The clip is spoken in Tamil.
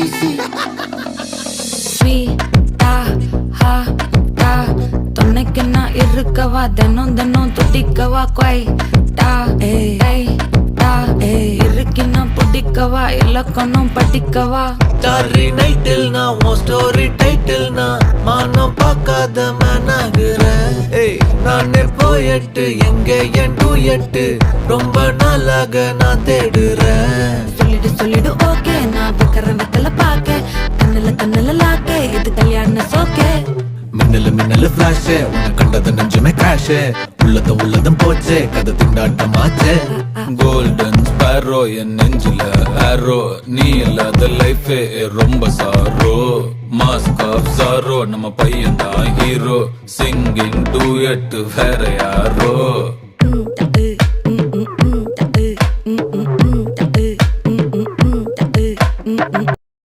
easy. Sweeta, ha, ta. துணைக்கு நான் இருக்கவா தினம் தினம் துடிக்கவா குவைட்டா இருக்கு நான் பிடிக்கவா இலக்கணம் படிக்கவா ஸ்டாரி நைட்டில் நான் உன் ஸ்டோரி டைட்டில் நான் மானம் பார்க்காத மேன் ஆகுறேன். நானே போயட்டு எங்க என் டூயட்டு ரொம்ப நாளாக நான் தேடுறேன். சொல்லிடு ஓகே நான் வைக்கிற வெத்தல பாக்க கண்ணுல லாக்கே இது கல்யாண சோக்கே. மின்னலு ஃபிளாஷ் உன்னை கண்டது நெஞ்சுமே கிராஷ் உள்ளதும் போச்சே கதை திண்டாட்டமாச்சே. கோல்டன் ஸ்பேரோ என் நெஞ்சில ஆரோ நீ இல்லாத லைஃப் ரொம்ப சாரோ. மாஸ்க் ஆஃப் சாரோ நம்ம பையன் தான் ஹீரோ சிங்கிங் டூயட் வேற யாரோ.